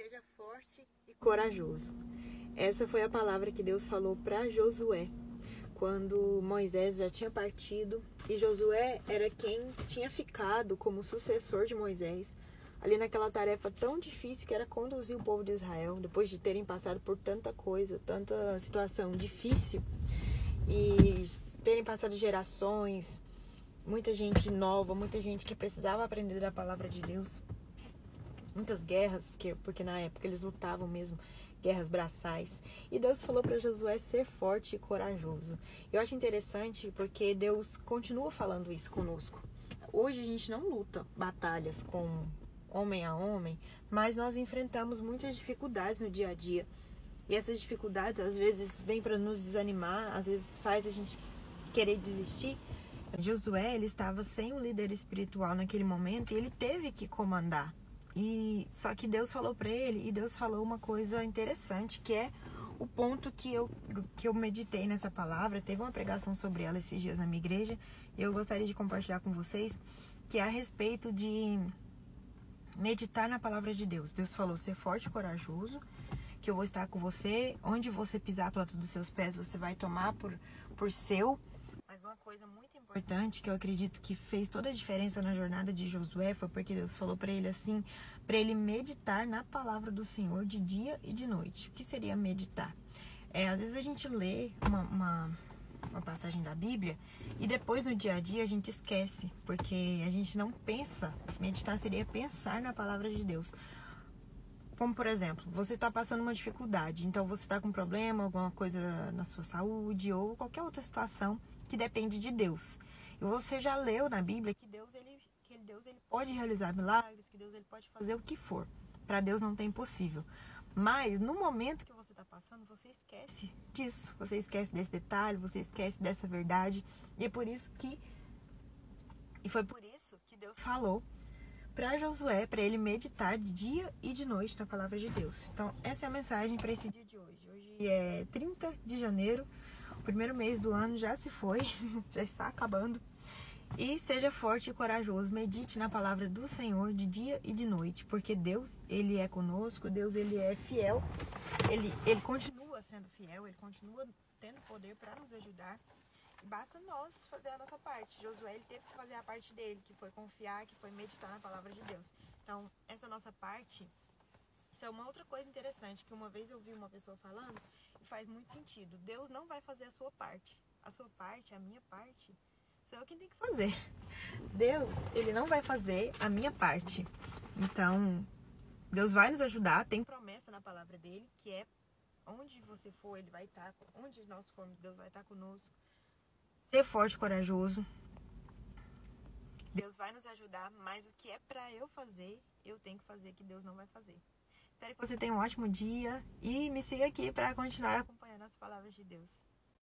Seja forte e corajoso. Essa foi a palavra que Deus falou para Josué, quando Moisés já tinha partido, e Josué era quem tinha ficado como sucessor de Moisés, ali naquela tarefa tão difícil que era conduzir o povo de Israel, depois de terem passado por tanta coisa, tanta situação difícil, e terem passado gerações, muita gente nova, muita gente que precisava aprender da palavra de Deus. Muitas guerras, porque na época eles lutavam mesmo, guerras braçais. E Deus falou para Josué ser forte e corajoso. Eu acho interessante porque Deus continua falando isso conosco. Hoje a gente não luta batalhas com homem a homem, mas nós enfrentamos muitas dificuldades no dia a dia. E essas dificuldades às vezes vêm para nos desanimar, às vezes faz a gente querer desistir. Josué, ele estava sem um líder espiritual naquele momento e ele teve que comandar. Só que Deus falou para ele, e Deus falou uma coisa interessante, que é o ponto que eu meditei nessa palavra. Teve uma pregação sobre ela esses dias na minha igreja, e eu gostaria de compartilhar com vocês, que é a respeito de meditar na palavra de Deus. Deus falou, ser forte e corajoso, que eu vou estar com você, onde você pisar a planta dos seus pés, você vai tomar por seu. Mas uma coisa muito importante que eu acredito que fez toda a diferença na jornada de Josué foi porque Deus falou para ele assim, para ele meditar na palavra do Senhor de dia e de noite. O que seria meditar? Às vezes a gente lê uma passagem da Bíblia e depois no dia a dia a gente esquece, porque a gente não pensa. Meditar seria pensar na palavra de Deus. Como, por exemplo, você está passando uma dificuldade, então você está com um problema, alguma coisa na sua saúde ou qualquer outra situação que depende de Deus. E você já leu na Bíblia que Deus ele pode realizar milagres, que Deus ele pode fazer o que for. Para Deus não tem impossível. Mas no momento que você está passando, você esquece disso. Você esquece desse detalhe, você esquece dessa verdade. E foi por isso que Deus falou para Josué, para ele meditar de dia e de noite na palavra de Deus. Então, essa é a mensagem para esse dia de hoje. Hoje é 30 de janeiro, o primeiro mês do ano já se foi, já está acabando. E seja forte e corajoso, medite na palavra do Senhor de dia e de noite, porque Deus, ele é conosco, Deus, ele é fiel, ele continua sendo fiel, ele continua tendo poder para nos ajudar. Basta nós fazer a nossa parte. Josué, ele teve que fazer a parte dele, que foi confiar, que foi meditar na palavra de Deus. Então, essa nossa parte, isso é uma outra coisa interessante, que uma vez eu vi uma pessoa falando, e faz muito sentido. Deus não vai fazer a sua parte. A sua parte, a minha parte, sou eu quem tem que fazer. Deus, ele não vai fazer a minha parte. Então, Deus vai nos ajudar, tem promessa na palavra dele, que é onde você for, ele vai estar, onde nós formos, Deus vai estar conosco. Ser forte e corajoso. Deus vai nos ajudar, mas o que é para eu fazer, eu tenho que fazer, que Deus não vai fazer. Espero que você tenha um ótimo dia e me siga aqui para continuar acompanhando as palavras de Deus.